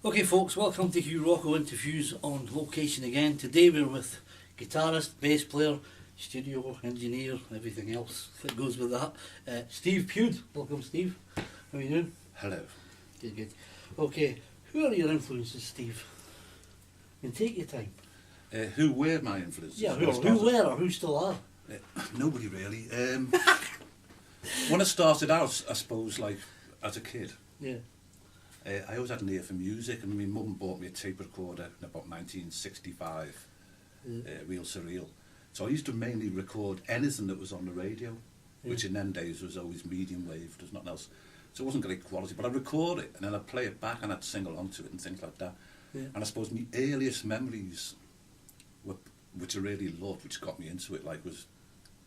Okay folks, welcome to HUGHROCKO interviews on location again. Today we're with guitarist, bass player, studio engineer, everything else that goes with that. Steve Pude. Welcome Steve. How are you doing? Hello. Good, good. Okay, who are your influences, Steve? And take your time. Who were my influences? Yeah, who were or who still are? Nobody really. When I started out, I suppose, like, as a kid, Yeah. I always had an ear for music, and my mum bought me a tape recorder in about 1965, real surreal. So I used to mainly record anything that was on the radio, which in them days was always medium wave, there's nothing else. So it wasn't great quality, but I'd record it, and then I'd play it back, and I'd sing along to it and things like that. Yeah. And I suppose my earliest memories, which I really loved, which got me into it, like, was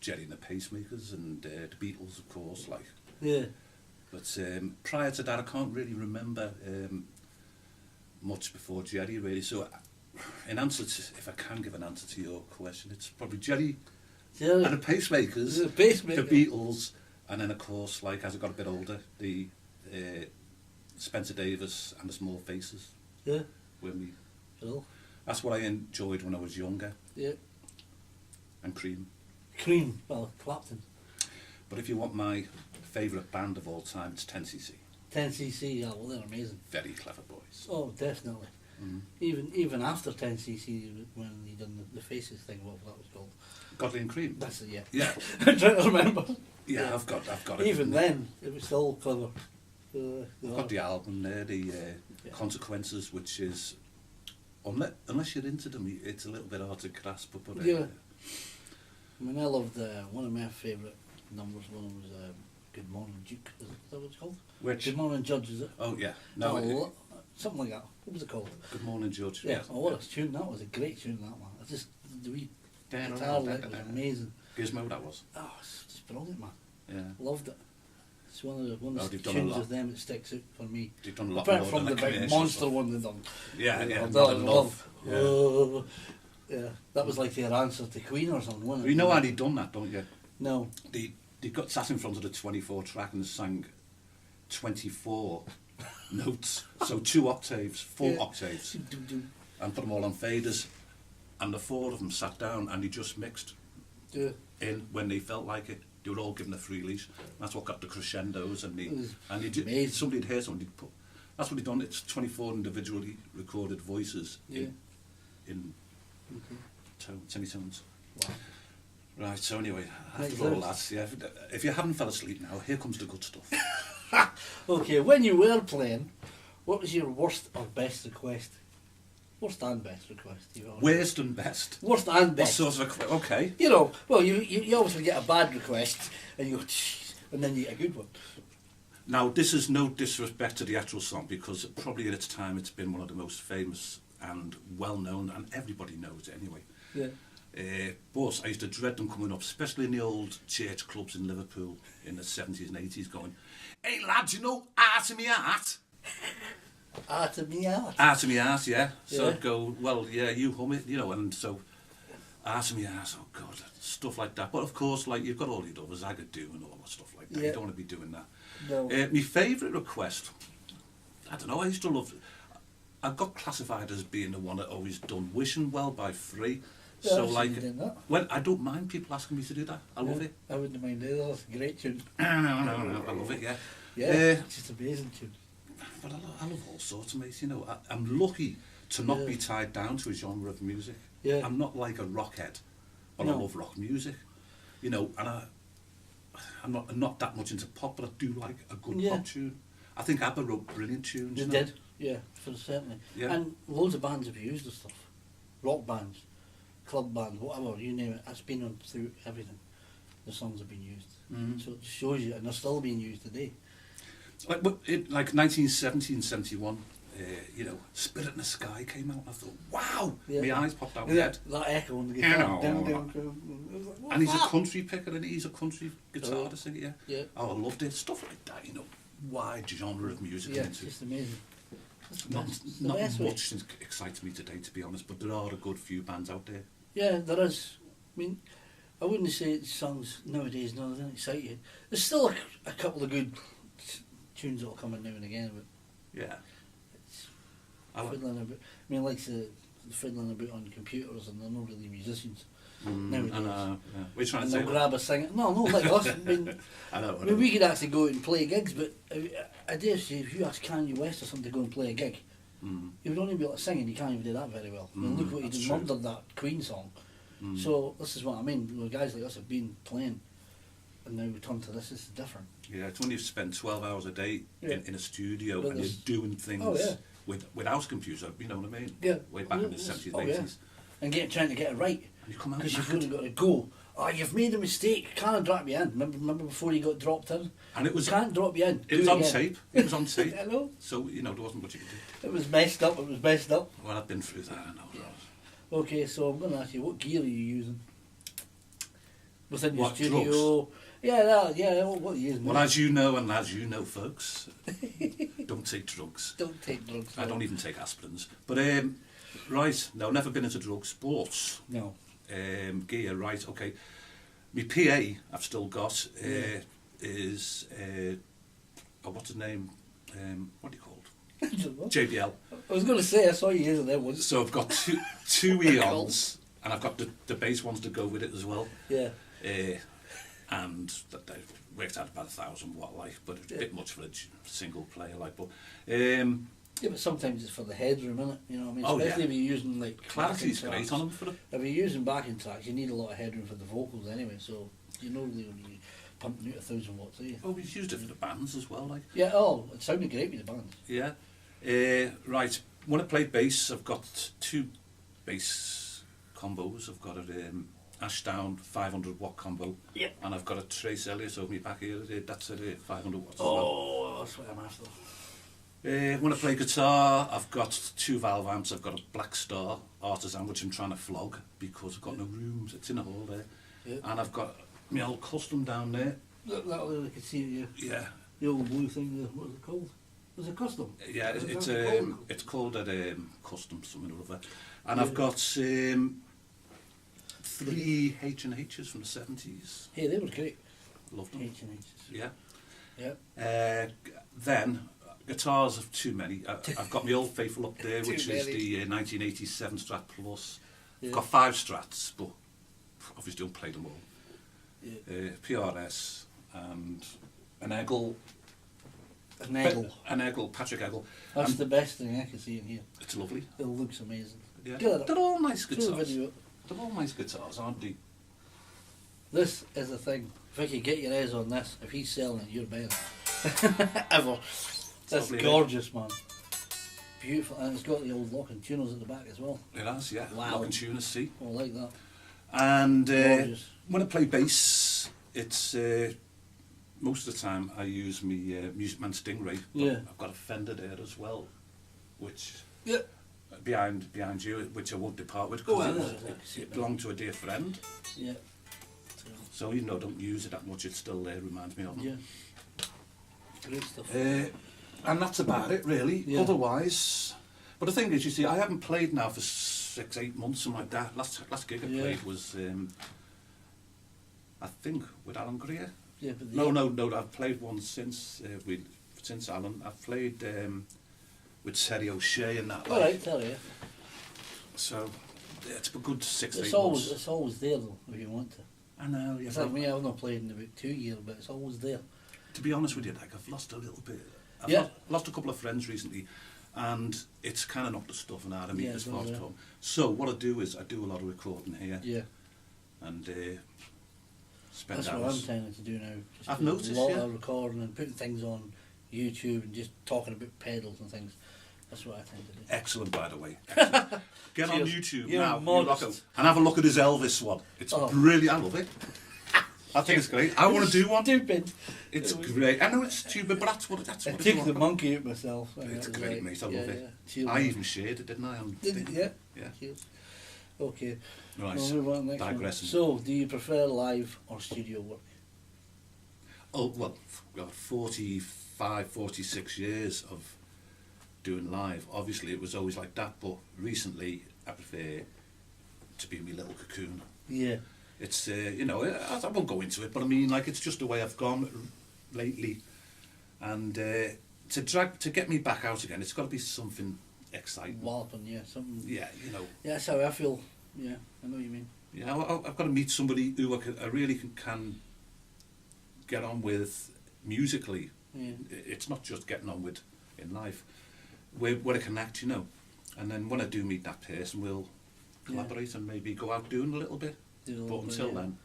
Jerry and the Pacemakers and the Beatles, of course, like. Yeah. But prior to that, I can't really remember much before Jerry, really. So, in answer to, if I can give an answer to your question, it's probably Jerry and the Pacemakers, the Beatles, and then, of course, like, as I got a bit older, the Spencer Davis and the Small Faces. Yeah. When we, Cool. that's what I enjoyed when I was younger. Yeah. And Cream. Cream, well, Clapton. But if you want my favourite band of all time, it's 10cc. 10cc, yeah, well, they're amazing. Very clever boys. Oh, definitely. Even after 10cc, when he done the Faces thing, what that was called. Godly and Cream. That's it, yeah. Yeah. I'm trying to remember. Yeah, I've got it. Even then, it was still clever. I've got the album there, the Consequences, which is, unless you're into them, it's a little bit hard to grasp. But yeah. I mean, I loved one of my favourite numbers. One was Good Morning Duke. Is that what it's called? Which? Good Morning Judge, is it? Oh yeah. No. Something like that. What was it called? Good Morning Judge. Yeah. Oh, what a tune that was! A great tune that one. I just the wee guitar lick was amazing. Gizmo, that was. Oh, it's just brilliant, man. Yeah. Loved it. It's one of the tunes of them that sticks out for me. They've done a lot apart more from than the big monster one they've done. Yeah, Modern Love. Yeah. Yeah, that was like their answer to Queen or something, wasn't it? You know how they'd done that, don't you? No. They got sat in front of the 24 track and sang 24 notes, so 2 octaves, 4 octaves, and put them all on faders, and the 4 of them sat down and they just mixed in when they felt like it. They were all given a free leash. That's what got the crescendos, and somebody'd hear something. They'd put, that's what they'd done. It's 24 individually recorded voices in semitones. Wow. Right. So anyway, after all that, yeah. If you haven't fell asleep now, here comes the good stuff. Okay, when you were playing, what was your worst or best request? Worst and best request. Worst and best. Worst and best. What sort of request? Okay. You know, well, you obviously get a bad request, and you go, and then you get a good one. Now, this is no disrespect to the actual song, because probably at its time it's been one of the most famous and well known, and everybody knows it anyway. Yeah. But I used to dread them coming up, especially in the old church clubs in Liverpool in the 70s and 80s, going, "Hey lads, you know, Art of Me Art." Art of Me Art. Art of Me Art, yeah. So I'd go, well, yeah, you hum it, you know, and so Art of Me Art, oh God, stuff like that. But of course, like, you've got all your others, Agadoo and all that stuff like that. You don't want to be doing that. No. My favourite request, I don't know, I used to love, I got classified as being the one that always done Wishing Well by Free. Yeah, so like, when I don't mind people asking me to do that. I love it. I wouldn't mind either. That's a great tune. I love it. Yeah. Yeah. It's just an amazing tune. But I love all sorts of mates. You know, I'm lucky to not be tied down to a genre of music. Yeah. I'm not like a rockhead, but I love rock music. You know, and I'm not that much into pop, but I do like a good pop tune. I think ABBA wrote brilliant tunes. They did. Yeah, certainly. Yeah. And loads of bands have used the stuff. Rock bands, club bands, whatever, you name it. It's been on through everything. The songs have been used. So it shows you, and they're still being used today. Like 1970 and 71, you know, Spirit in the Sky came out, and I thought, wow! My eyes popped out. Yeah, that echo on the guitar. And he's a country picker, and he's a country guitarist, singer. Yeah. Oh, I loved it. Stuff like that, you know, wide genre of music. Yeah, it's just amazing. Not much excites me today, to be honest, but there are a good few bands out there. Yeah, there is. I mean, I wouldn't say songs nowadays, no, they don't excite you. There's still a couple of good tunes that'll come in now and again, but yeah, fiddling about. I mean, like the fiddling about on computers, and they're not really musicians nowadays. We're trying And to say they'll grab a singer. No, like us. I mean, we could actually go out and play gigs, but I dare say if you ask Kanye West or something to go and play a gig, he would only be able to sing, and he can't even do that very well. I mean, look what he did, murdered that Queen song. So this is what I mean. You know, guys like us have been playing, and now we turn to this. This is different. Yeah, it's when you spend 12 hours a day in a studio and you're doing things without computer. You know what I mean? Yeah. Way back in the 70s, 80s. And trying to get it right. And you come out because you've only got to go. Oh, you've made a mistake. Can't drop you in. Remember before you got dropped in? And it was can't drop you in. It was on tape. It was on tape. I know. So you know there wasn't much you could do. It was messed up. Well, I've been through that. I know. Yeah. Okay, so I'm going to ask you, what gear are you using within your What, studio? drugs? Yeah. What are you using? Well, as you know, folks, don't take drugs. Don't take drugs. I don't even take aspirins. But right, no, never been into drug sports. No. Gear, right? Okay. My PA, I've still got is what's his name? What do you call it? JBL. I was going to say I saw you using that once. So I've got two Eons, and I've got the bass ones to go with it as well. Yeah. And that they worked out about 1,000 watt, like, but it's a bit much for a single player, like. But yeah, but sometimes it's for the headroom, isn't it? You know what I mean? Especially if you're using like clarity's great on them for them. If you're using backing tracks, you need a lot of headroom for the vocals anyway. So you know really when you pumping out 1,000 watts, are you? Oh, we've used it for the bands as well, like. Yeah. Oh, it sounded great with the bands. Yeah. Right. When I play bass, I've got two bass combos. I've got a Ashdown 500 watt combo, and I've got a Trace Elliott over my back here. That's a 500 watts. Oh, that's what I'm after. When I play guitar, I've got two valve amps. I've got a Black Star Artisan, which I'm trying to flog because I've got no rooms. It's in a hall there, and I've got my old Custom down there. That I could see it. Yeah. The old blue thing. What was it called? Was it Custom? Yeah, it's called a Custom something or other, and I've got 3 H&H's from the 70s. Yeah, they were great. Loved them. H&H's. Yeah. Yeah. Then guitars have too many. I've got my Old Faithful up there, which is the 1987 Strat Plus. I've got 5 Strats, but obviously don't play them all. Yeah. PRS and an Eggle. An Eggle, Patrick Eggle. That's the best thing I can see in here. It's lovely. It looks amazing. Yeah. They're all nice guitars. Video. They're all nice guitars, aren't they? This is the thing. If I could get your eyes on this, if he's selling it, you're buying it. Ever. That's gorgeous, man. Beautiful. And it's got the old lock and tuners at the back as well. It has, yeah. Wow. Lock and tuners, see. I like that. And when I play bass, it's most of the time I use my Music Man Stingray. But I've got a Fender there as well, which behind you, which I won't depart with because it belonged to a dear friend. Yeah. So even though I don't use it that much, it still reminds me of him. Yeah. Great stuff. And that's about it, really. Yeah. Otherwise, but the thing is, you see, I haven't played now for 6-8 months, something like that. Last gig I played was, I think, with Alan Greer. Yeah, but no. I've played one since Alan. I've played with Terry O'Shea and that. All right, tell you. So it's a good 6-8 months. It's It's always there though, if you want to. I know. Yeah. It's like me. I've not played in about 2 years, but it's always there. To be honest with you, like I've lost a little bit. I've lost a couple of friends recently, and it's kind of knocked the stuff out of me as far as home. So what I do is I do a lot of recording here. Yeah. And spend That's hours. what I'm trying to do now. Just I've noticed, a lot of recording and putting things on YouTube and just talking about pedals and things. That's what I tend to do. Excellent, by the way. Excellent. Get on YouTube now, HUGHROCKO, and have a look at his Elvis one. It's brilliant. I love it. I think it's great. I want to do one. Stupid. It's great. I know it's stupid, but that's what I took the monkey out myself. It's great, mate. I love it. Yeah. I even shared it, didn't I? Yeah. Cheers. Okay. Right. We'll move on next Digressing. So, do you prefer live or studio work? Oh, well, I've got 45, 46 years of doing live. Obviously, it was always like that, but recently I prefer to be in my little cocoon. Yeah. It's, you know, I won't go into it, but I mean, like, it's just the way I've gone lately. And to get me back out again, it's got to be something exciting. Walloping, yeah, something. Yeah, you know. Yeah, that's how I feel. Yeah, I know what you mean. Yeah, I've got to meet somebody who I really can get on with musically. Yeah. It's not just getting on with in life. We're a connect, you know. And then when I do meet that person, we'll collaborate and maybe go out doing a little bit. But until then,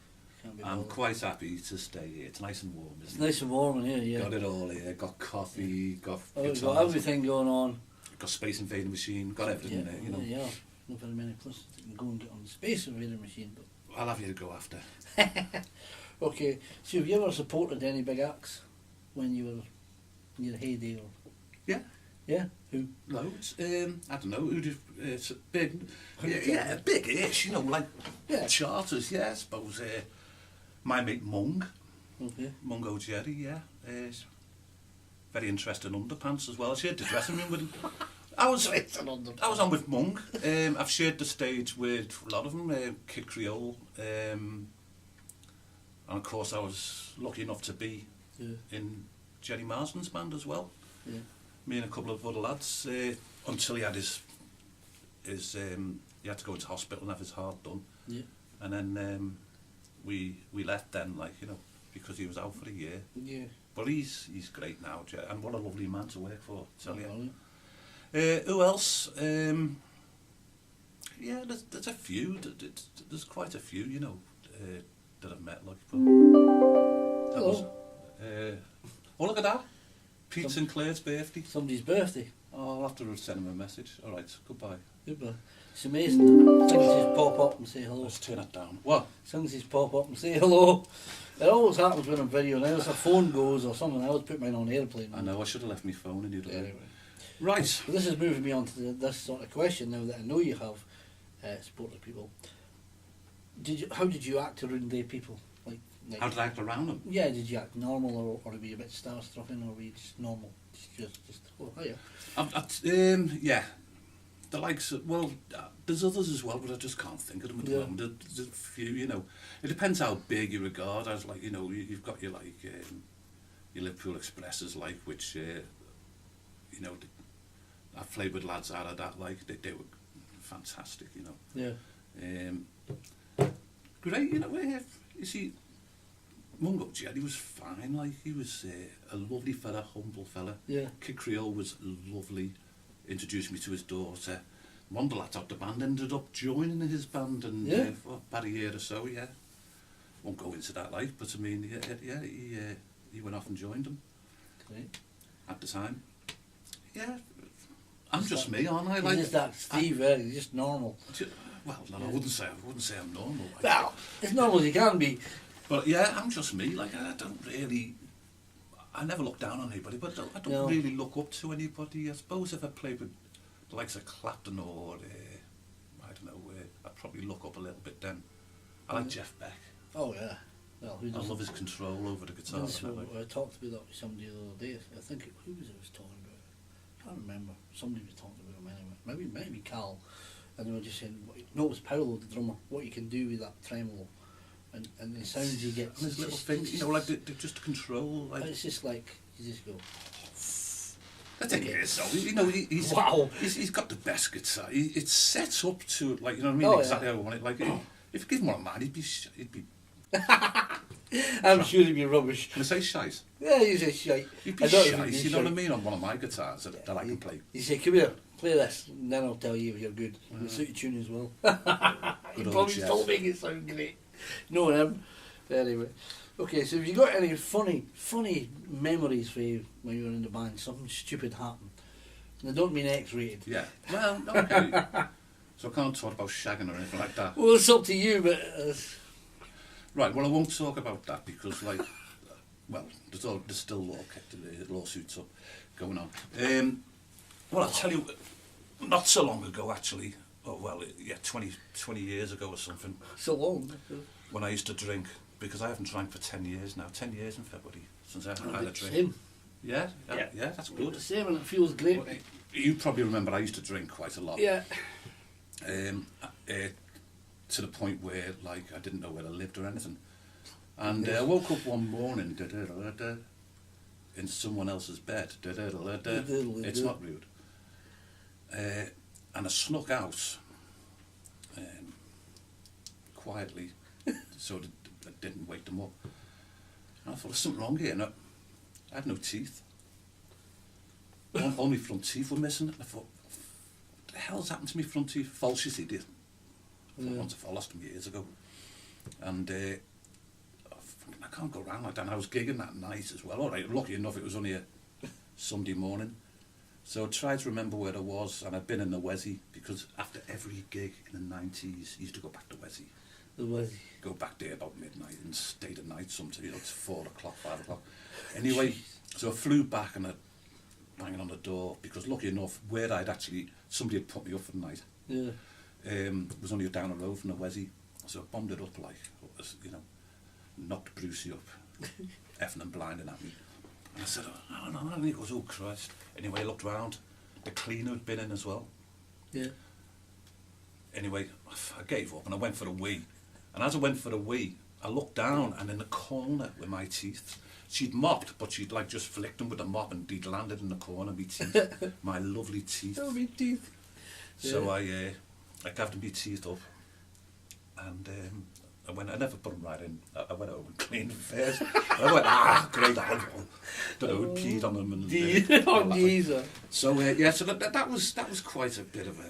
I'm quite happy to stay here. It's nice and warm, isn't it? It's nice and warm in here, yeah. Got it all here. Got coffee, got We've guitars, got everything going on. got Space Invader machine, got everything there, you know. Yeah, not very many places that can go and get on the Space Invader machine, but... I'll have you to go after. Okay, so have you ever supported any big acts when you were in your heyday? Or... Yeah. Yeah? Who? Loads. I don't know. Who did? It's big. Yeah, big-ish. You know, like charters. Yeah, I suppose. My mate Mung. Okay. Mungo Jerry. Yeah. Very interesting underpants as well. I shared the dressing room with him. I was on with Mung. I've shared the stage with a lot of them. Kid Creole. And of course, I was lucky enough to be in Jerry Marsden's band as well. Yeah. Me and a couple of other lads, until he had he had to go into hospital and have his heart done. Yeah. And then we left then, like, you know, because he was out for a year. Yeah. But he's great now, and what a lovely man to work for, I tell you. Brilliant. Who else? Yeah, there's a few. There's quite a few, you know, that I've met. Like, Hello. Oh, look at that. Pete Sinclair's birthday. Somebody's birthday. Oh, I'll have to send him a message. All right, goodbye. Goodbye. It's amazing. Things just pop up and say hello. Let's turn it down. What? Things just pop up and say hello. It always happens when I'm videoing. Unless a phone goes or something, I always put mine on airplane. I know, I should have left my phone in you. Anyway. Right. So this is moving me on to this sort of question now that I know you have supported people. How did you act around the people? Like how did I act around them? Yeah, did you act normal or were you a bit starstruck or were you just normal? Just oh hiya. Yeah. The likes of, well, there's others as well, but I just can't think of them at the moment. There's a few, you know. It depends how big you regard as, like, you know, you've got your, like, your Liverpool Expresses, like, which, you know, I've played with lads out of that, like, they were fantastic, you know. Yeah. Great, you know, you see, Mungo Jerry was fine, like, he was a lovely fella, humble fella. Yeah. Kid Creole was lovely. Introduced me to his daughter. One of the lads out the band ended up joining his band, and for about a year or so, yeah. Won't go into that, like, but I mean, he went off and joined them. Great. At the time. Yeah, I'm just me, aren't I? Like, just that Steve, you're just normal. Well, no, I wouldn't say I'm normal. Like, well, as normal as you can be. But yeah, I'm just me. Like, I never look down on anybody, but I don't really look up to anybody. I suppose if I played with the likes of Clapton or, I don't know, I'd probably look up a little bit then. I like Jeff Beck. Oh, yeah. Well, who doesn't? I love his control over the guitar. I talked about that with somebody the other day. I think, who was I talking about? I can't remember. Somebody was talking about him anyway. Maybe Cal. And they were just saying, no, it was Paolo, the drummer, what you can do with that tremolo. And the sounds you get. And his little things, you know, like, they just control. Like, it's just like, you just go. The thing is, though, you know, he's got the best guitar. It's set up to, like, you know what I mean? Exactly how I want it. Like, if you give him one of mine, he'd be I'm sure he'd be rubbish. Can I say shite? Yeah, you say shite. He'd be shite, you know what I mean, on one of my guitars that I can play. You say, come here, play this, and then I'll tell you if you're good. It'll suit your tune as well. You probably still make it sound great. Knowing him. Anyway. Okay, so have you got any funny memories for you when you were in the band? Something stupid happened. And I don't mean X-rated. Yeah. Well, okay. So I can't talk about shagging or anything like that. Well, it's up to you, but... Right, well, I won't talk about that because, like, well, there's still lawsuits up going on. Well, I'll tell you, not so long ago, actually, 20 years ago or something. So long. When I used to drink, because I haven't drank for 10 years now, 10 years in February, since I haven't had a drink. Same. Yeah, that's good. The same, and it feels great. Well, you probably remember I used to drink quite a lot. Yeah. To the point where, like, I didn't know where I lived or anything. And I woke up one morning in someone else's bed. It's not rude. And I snuck out quietly, so that I didn't wake them up. And I thought, there's something wrong here. And I had no teeth. Only front teeth were missing. And I thought, what the hell's happened to me front teeth? False, you see, did. I lost them years ago. And I can't go around like that. And I was gigging that night as well. All right, lucky enough, it was only a Sunday morning. So I tried to remember where I was, and I'd been in the Wessie, because after every gig in the 90s, I used to go back to Wessie. The Wessie. Go back there about midnight and stay the night sometimes, you know, it's 4 o'clock, 5 o'clock. Anyway, so I flew back and I banging on the door, because lucky enough, where I'd actually, somebody had put me up for the night. Yeah. Was only down the road from the Wessie. So I bombed it up like, you know, knocked Brucey up, effing and blinding at me. And I said, oh, no, and he goes, oh Christ. Anyway, I looked round, the cleaner had been in as well. Yeah. Anyway, I gave up and I went for a wee. And as I went for a wee, I looked down, and in the corner with my teeth, she'd mopped, but she'd like just flicked them with a mop, and they'd landed in the corner, my teeth, my lovely teeth. Oh, my teeth. So I gathered my teeth up, and I never put them right in. I went home and cleaned them first. I went, great, don't know, peed on them and oh, geezer. So yeah, so that was quite a bit of a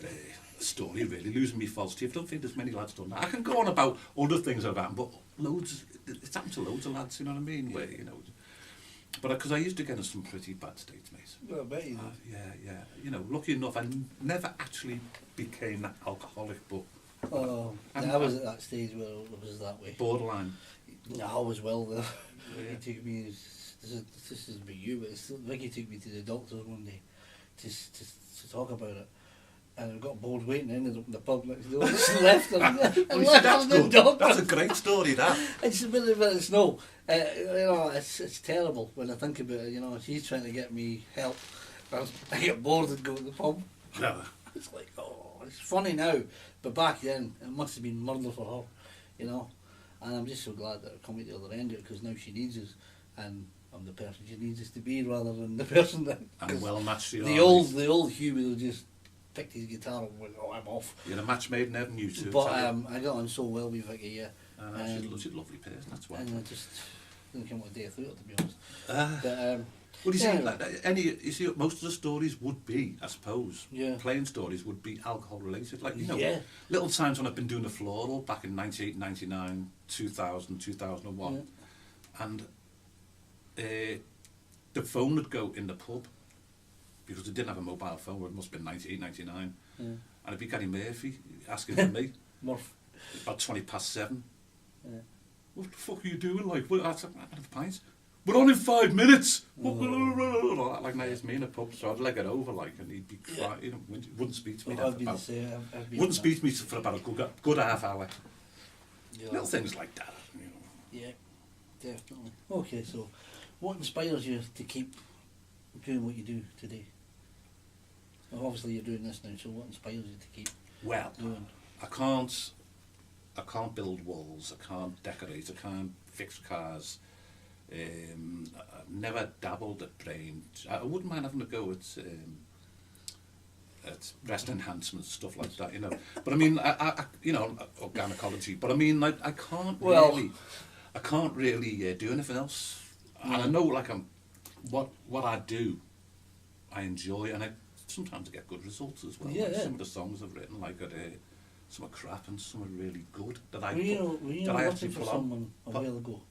story, really, losing me false teeth. I don't think there's many lads done that. I can go on about other things that have happened, but loads, it's happened to loads of lads, you know what I mean? Where, you know, but because I used to get in some pretty bad states, mate. Well, I bet you did. Yeah. You know, lucky enough, I never actually became that alcoholic, but Oh, I was at that stage where it was that way. Borderline. No, I was well there. Yeah. He took me, this is about you, but Vicky took me to the doctors one day to talk about it. And I got bored waiting, ended up in the pub next door. Just left and That's good. That's a great story, that. It's a bit of it's no. You know, it's terrible when I think about it. You know, she's trying to get me help. I get bored and go to the pub. Yeah. It's like, oh, it's funny now, but back then it must have been murder for her, you know. And I'm just so glad that I've come at the other end of it, because now she needs us, and I'm the person she needs us to be, rather than the person that. And well matched you. The old Hugh will just picked his guitar and went, oh, I'm off. You're a match made in heaven, you two. But I got on so well with Vicky, yeah. She's a lovely person, that's why. And I just didn't come with a day through it, to be honest. But, well, you see, yeah. you see, most of the stories would be, I suppose, yeah. playing stories would be alcohol related. Like, you know, yeah. little times when I've been doing the floral back in 98, 99, 2000, 2001, yeah. And the phone would go in the pub, because they didn't have a mobile phone, it must have been 98, 99, yeah. And it'd be Gary Murphy asking for me. Murph. About 7:20. Yeah. What the fuck are you doing? Like, I have a pint. We're on in 5 minutes. Oh. Like, now it's me in a pub, so I'd leg it over, like, and he'd be crying. You know, wouldn't speak to me. Wouldn't speak to me for about a good half hour. Yeah. Little things like that, you know. Yeah, definitely. Okay, so what inspires you to keep doing what you do today? Well, obviously you're doing this now, so what inspires you to keep doing? I can't build walls, I can't decorate, I can't fix cars. I've never dabbled at brain. I wouldn't mind having a go at breast enhancement, stuff like that, you know. But I mean, I you know, organocology. But I mean, I can't really do anything else. And I know, like, what I do, I enjoy, and sometimes I get good results as well. Yeah, like yeah. Some of the songs I've written, like, some are crap and some are really good. Were you working for someone a while ago?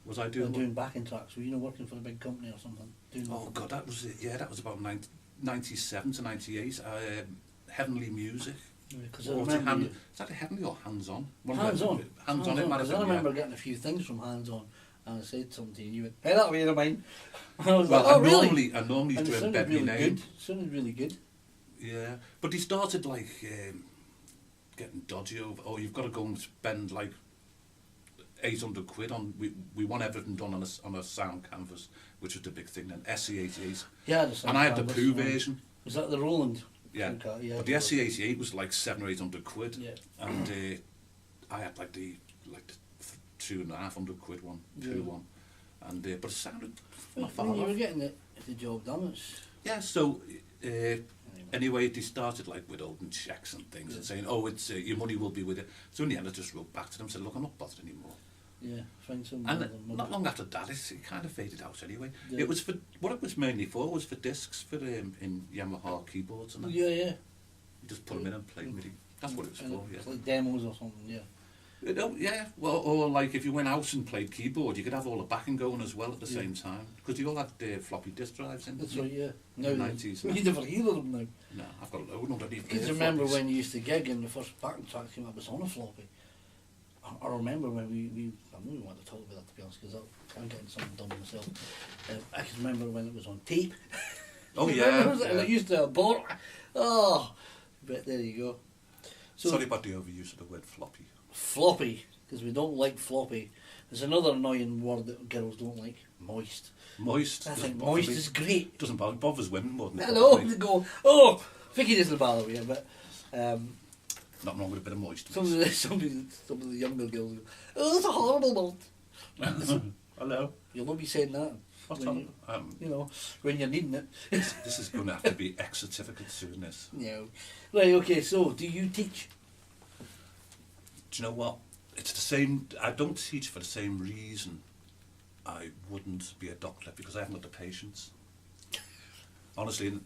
Was I doing backing tracks? Were you working for a big company or something? Oh God, that was it. Yeah, that was about 97 to 98. Heavenly Music. Because is that Heavenly or Hands On? Hands On. Hands On. I remember getting a few things from Hands On, and I said something, and you went, "Hey, that way of mine." I was well, like, "Oh, really?" I normally and do it embed my name. It sounded really good. Yeah, but he started like getting dodgy over. Oh, you've got to go and spend like £800 on. We want everything done on a sound canvas, which was the big thing then. SC88. Yeah, and I had the Pooh version. Was that the Roland? Yeah, but the SC88 was like £700 or £800. Yeah. And I had like the £250 one, Pooh one, and but it sounded. When you were getting the job done, yeah. So Anyway, they started like withholding checks and things and saying, "Oh, it's your money will be with it." So in the end, I just wrote back to them and said, "Look, I'm not bothered anymore." Yeah, find some. And not long after that, it kind of faded out anyway. Yeah. It was for what it was mainly for was for discs for in Yamaha keyboards and that. Yeah. You just put them in and play MIDI. That's what it was for. It's Yeah. like demos or something. Yeah. Yeah, well, or like if you went out and played keyboard, you could have all the backing going as well at the same time because they all had floppy disk drives in. That's right. Yeah. In the 90s. You never hear of them now. No, I've got a load underneath. Because remember when you used to gig and the first backing track came up was on a floppy. I remember when we I don't even want to talk about that to be honest because I'm getting something done myself. I can remember when it was on tape. Oh You yeah, remember? And I used to have bought. Oh, but there you go. So sorry about the overuse of the word floppy. floppy, because we don't like floppy. There's another annoying word that girls don't like. Moist. Moist. I doesn't think bother moist me. is great. Doesn't bother bothers women more than it I know, bothers me. they go, oh, Vicky doesn't bother me, but Nothing wrong with a bit of moist. some of the younger girls go, oh, that's a horrible word. Hello. You'll not be saying that. What's when on? you know, when you're needing it. This is going to have to be X certificate soon. This. No. Right, okay, so do you teach? Do you know what? It's the same. I don't teach for the same reason. I wouldn't be a doctor because I haven't got the patience. Honestly,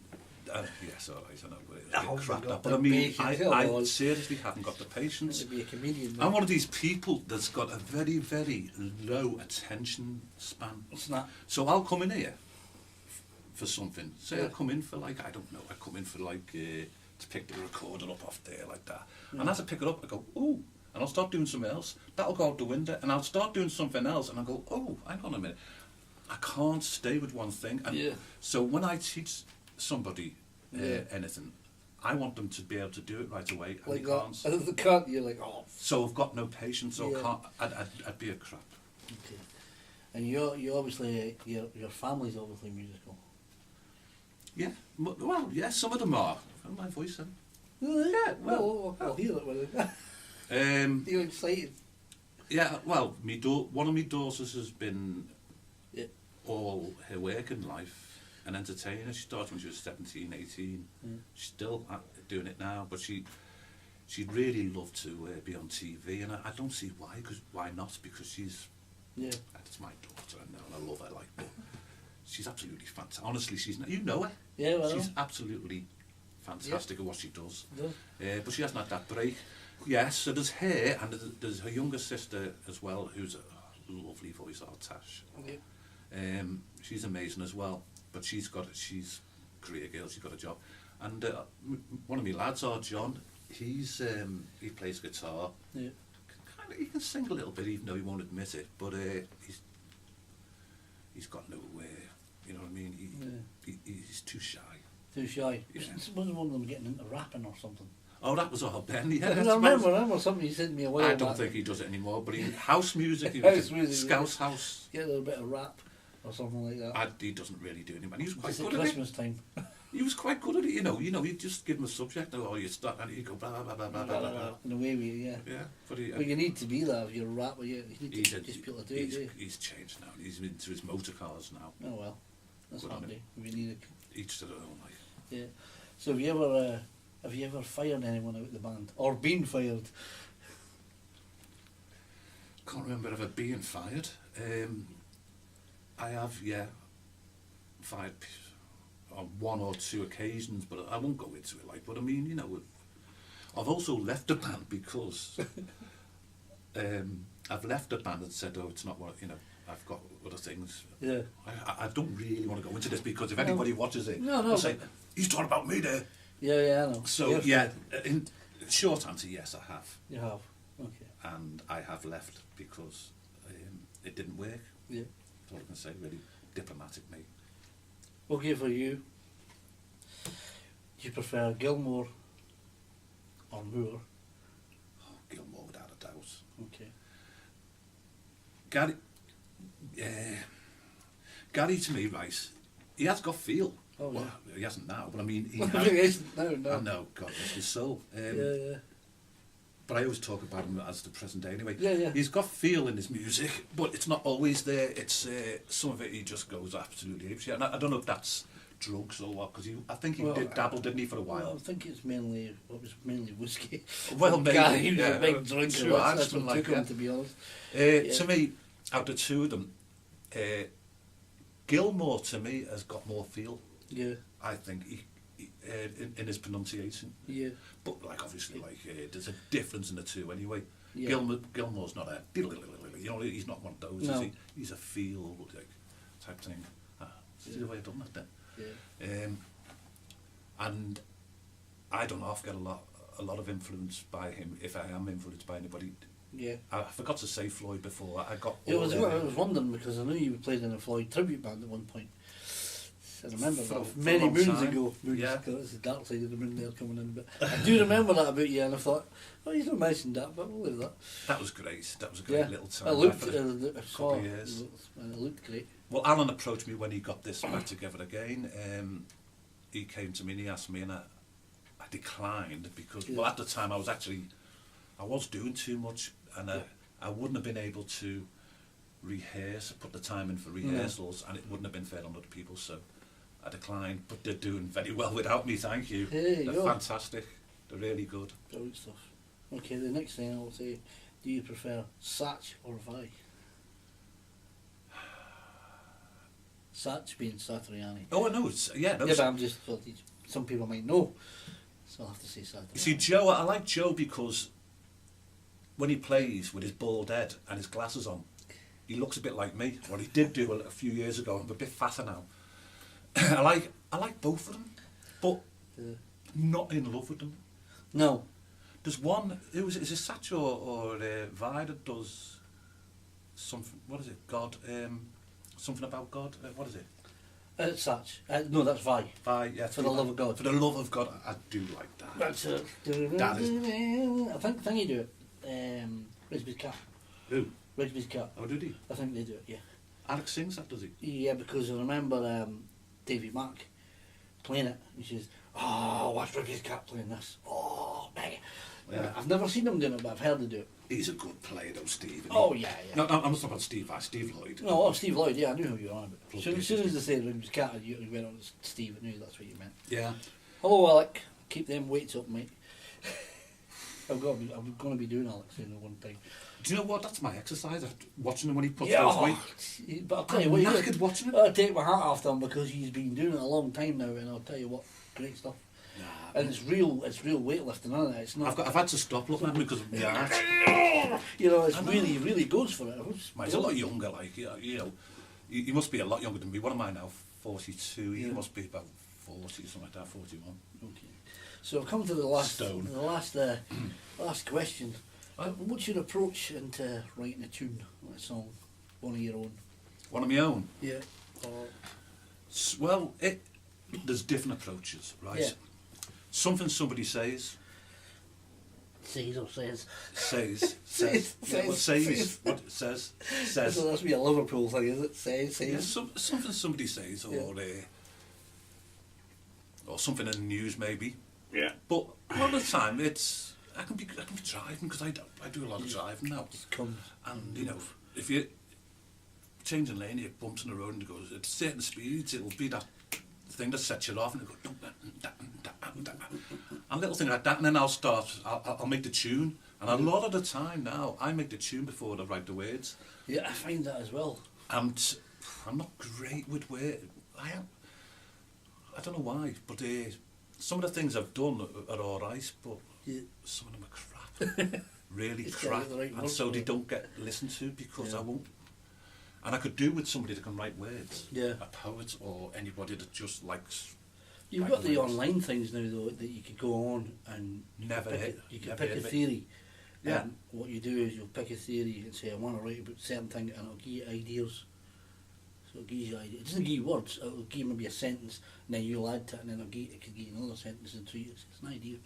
yes, all right, I know. Oh, Crap God, that, the but I mean, patience, I seriously haven't got the patience. To be a comedian. I'm one of these people that's got a very, very low attention span. It's not. So I'll come in here for something. Say Yeah. I come in for like, I don't know, I come in for like, to pick the recorder up off there like that. Yeah. And as I pick it up, I go, ooh, and I'll start doing something else. That'll go out the window, and I'll start doing something else, and I'll go, oh, hang on a minute. I can't stay with one thing. And Yeah. so when I teach somebody Yeah. anything, I want them to be able to do it right away, and Like they can't. that. If they can't, you're like, oh. So I've got no patience, so Yeah. I can't, I'd be a crap. Okay. And you obviously, your family's obviously musical. Yeah, well, yeah, some of them are. My voice then. Yeah, well, I'll hear it with it. You're excited. Yeah, well, one of my daughters has been Yeah. all her working life an entertainer. She started when she was 17, 18. Mm. She's still doing it now, but she'd really love to be on TV, and I don't see why. Why not? Because she's that's my daughter, I know, and I love her like. But she's absolutely fantastic. Honestly, you know her. Yeah, well, She's absolutely fantastic at what she does. Yeah. But she hasn't had that break. Yes, so there's her, and there's her younger sister as well, who's a lovely voice, Tash. Yeah. She's amazing as well, but she's a career girl, she's got a job. And one of my lads, John, he plays guitar. Yeah. He can sing a little bit, even though he won't admit it, but he's got no you know what I mean? He's too shy. Too shy. Yeah. Wasn't one of them getting into rapping or something? Oh, that was all Ben, yeah. I remember something you said to me a while I back. don't think he does it anymore, but house music, House music, Scouse House. Get a little bit of rap or something like that. He doesn't really do anything. He was quite It's at good at it. Christmas time. He was quite good at it, you know, you just give him a subject, or you start, and you go blah, blah, blah, blah, blah, blah, blah. In a way, yeah. Yeah, but Well, you need to be that if you're a rapper. You need to he's just be able to do it. do you? he's changed now. He's into his motor cars now. Oh well, that's Good on handy. We need Each to their own, like. Yeah. So have you ever fired anyone out of the band or been fired? Can't remember ever being fired. I have, yeah, fired on one or two occasions, but I won't go into it. Like, but I mean, you know, I've also left the band because I've left the band and said, oh, it's not what you know. I've got other things. Yeah. I don't really want to go into this because if anybody watches it, No, they'll say, he's talking about me there. Yeah, I know. So, yeah, in short answer, yes, I have. You have. Okay. And I have left because it didn't work. Yeah. That's all I can say, really diplomatic, mate. Okay, for you. Do you prefer Gilmore or Moore? Oh, Gilmore, without a doubt. Okay. Gary to me, right, he has got feel. Oh, well, yeah. he hasn't now, but I mean, he Well, has. he isn't now, no. I know, God bless his soul. Yeah. But I always talk about him as the present day anyway. Yeah. He's got feel in his music, but it's not always there. It's some of it he just goes absolutely apeshit. And I don't know if that's drugs or what? Because I think he Well, did dabble, didn't he, for a while? Well, I think it was mainly whiskey. Well, maybe. God, he was yeah, a big drinker. true, I've That's what been took like him, that. to be honest. To me, out of two of them, Gilmore to me has got more feel. Yeah, I think in his pronunciation. yeah, But like obviously, like there's a difference in the two anyway. yeah. Gilmore's not a, you know, he's not one of those. No. Is he? He's a feel like type thing. See the way I've done that then. Yeah. And I don't often get a lot of influence by him. If I am influenced by anybody, Yeah. I forgot to say Floyd before. I got. I all was them. wondering because I knew you played in a Floyd tribute band at one point. I remember For a- that for a many long moons time. ago. Yeah. It's the dark side of the moon there coming in. But I do remember that about you, and I thought, well, he's not mentioned that, but we'll leave that. That was great. That was a great Yeah. little time. I looked, for a I saw, couple of years. and it looked great. Well, Alan approached me when he got this back together again. He came to me and he asked me, and I declined because, well, at the time I was doing too much, and I wouldn't have been able to put the time in for rehearsals, and it wouldn't have been fair on other people, so I declined. But they're doing very well without me, thank you. Hey, They're yo. fantastic. They're really good. Brilliant stuff. Okay, the next thing I'll say, do you prefer Satch or Vi? Satch being Satriani. Oh, I know. Yeah, Yeah, but I'm just, well, some people might know, so I'll have to say Satriani. You see, Joe, I like Joe because when he plays with his bald head and his glasses on, he looks a bit like me. What he did do a few years ago. I'm a bit fatter now. I like both of them, but not in love with them. No. There's one is it Satch or Vi that does something. What is it? God, something about God. What is it? Satch. No, that's Vi. Vi, yeah. For the love of God. For the love of God, I do like that. That's it. That is- I think you do it. Rigsby's Cat. Who? Rigsby's Cat. Oh, did he? I think they do it, yeah. Alex sings that, does he? Yeah, because I remember Davy Mack playing it. And she says, oh, watch Rigsby's Cat playing this. Oh, mega. Yeah. I've never seen him doing it, but I've heard him do it. He's a good player, though, Steve. isn't he? Oh, yeah, yeah. No, I'm not talking about Steve Lloyd. No, Steve Lloyd, yeah, I knew who you were on about. Plug As soon as they said Rigsby's Cat, you went on to Steve, I knew that's what you meant. Yeah. Hello, Alec. Keep them weights up, mate. I'm going to be doing Alex in one time. Do you know what? That's my exercise. Watching him when he puts Yeah, those weight. but I'll tell you I'm what, knackered watching it. I'll take my hat off to him because he's been doing it a long time now, and I'll tell you what, great stuff. Nah, And it's real weightlifting, isn't it? It's not. I've had to stop looking at him because of my heart. You know, it's I know. really goes for it. He's a lot younger, like you know. He must be a lot younger than me. What am I now? 42. He Yeah. must be about 40, something like that. 41. Okay. So I've come to the last, Stone. last question. What's your approach into writing a tune, a song, one of your own? One of my own. Yeah. Or Well, there's different approaches, right? Yeah. Something somebody says. says or says. Says. Says. Yeah, what says? What it says. Says. So that's be a Liverpool thing, is it? Says. Yeah, something somebody says, or something in the news maybe. Yeah. But a lot of the time I can be driving because I do a lot of driving now. Just comes. And you know, if you changing lane, you bumps in the road and it goes at certain speeds, it'll be that thing that sets you off and it goes and little thing like that, and then I'll make the tune. And a lot of the time now, I make the tune before I write the words. Yeah, I find that as well. I'm not great with words. I don't know why, but some of the things I've done are all right, but some of them are crap. Really It's crap. the right And words so for they it. don't get listened to because Yeah. I won't. And I could do with somebody that can write words. Yeah. A poet or anybody that just likes. You've like got the words. online things now though that you can go on and Never hit. you can Never pick heard a of it. theory. Yeah. And what you do is you'll pick a theory and say I want to write about a certain thing, and it'll give you ideas. So it'll give you ideas. It doesn't give you words. It'll give you maybe a sentence, and then you'll add to it, and then it can give you another sentence and three. It's an idea.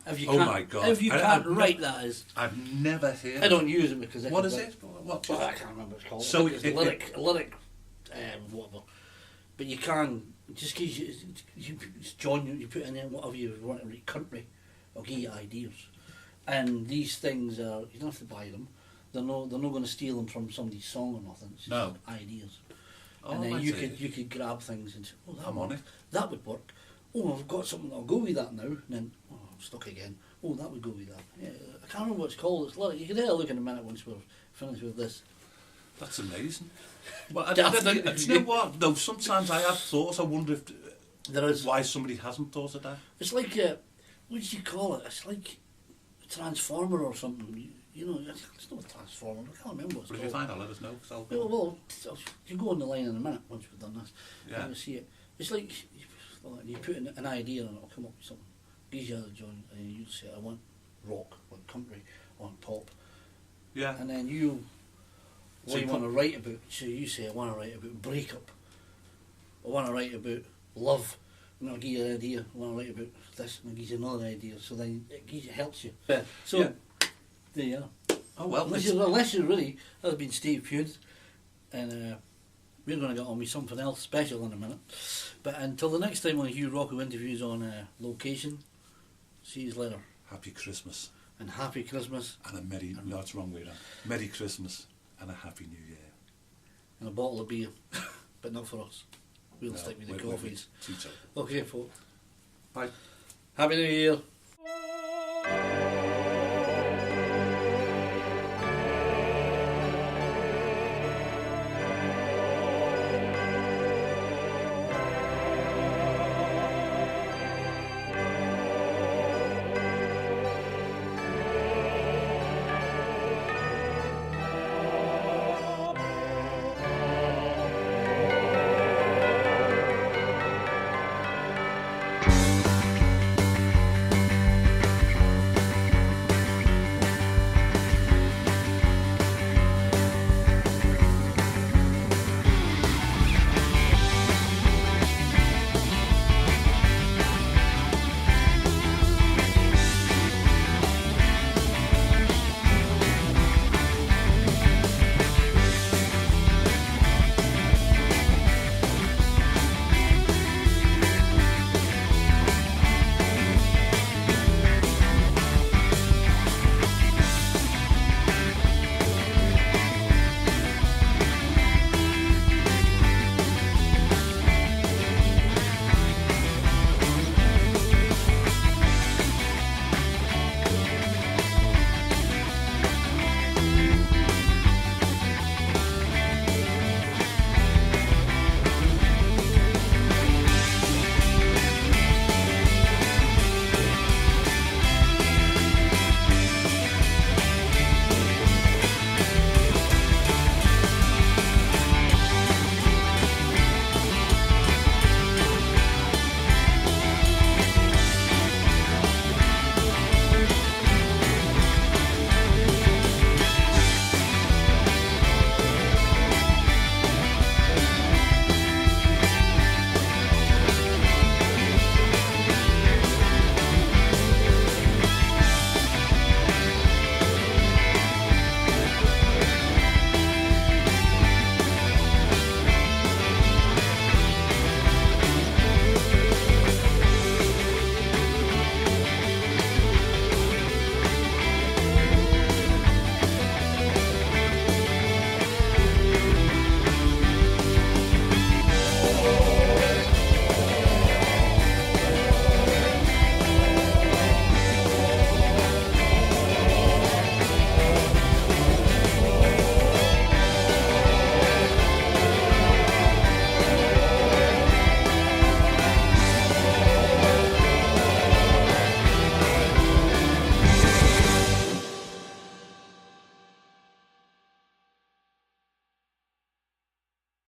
If you Oh can't, my God. If you can't write that as I've never heard. I don't use it because What is it? What? Well, I can't remember what it's called. So It's it- a lyric, whatever. But you can just because you John, you put in there whatever you want to write. Country, will give you ideas, and these things are you don't have to buy them. They're not going to steal them from somebody's song or nothing. It's just No. ideas. Oh, and then I you see. could grab things and say, oh, I'm on it. that would work. Oh, I've got something that'll go with that now. And then, oh, I'm stuck again. Oh, that would go with that. Yeah, I can't remember what it's called. It's like, you can have a look in a minute once we're finished with this. That's amazing. Well, do Daft. you know what? No, sometimes I have thoughts. I wonder if There is. why somebody hasn't thought of that. It's like, what do you call it? It's like a transformer or something. You know, it's not a transformer. I can't remember what it's But if you called. find out, let us know. 'Cause I'll Yeah, go. well, you go on the line in a minute once we've done this. Yeah. You'll see it. It's like you put in an idea and it'll come up with something. Gives you a joint and you say, I want rock, I want country, I want pop. Yeah. And then you, So what you you want to write about, so you say, I want to write about breakup. I want to write about love. And I'll give you an idea. I want to write about this and I'll give you another idea. So then it helps you. Yeah. So, Yeah. there you are. Oh well. Unless you're really, that's been Steve Pude, and we're going to get on with something else special in a minute. But until the next time on Hugh Rocko interviews on location, see you later. Happy Christmas And happy Christmas and a merry. No, it's wrong way around. Merry Christmas and a happy New Year. and a bottle of beer, but not for us. We'll No, stick with the we're coffees. teetotal. Okay, folks. Bye. Happy New Year.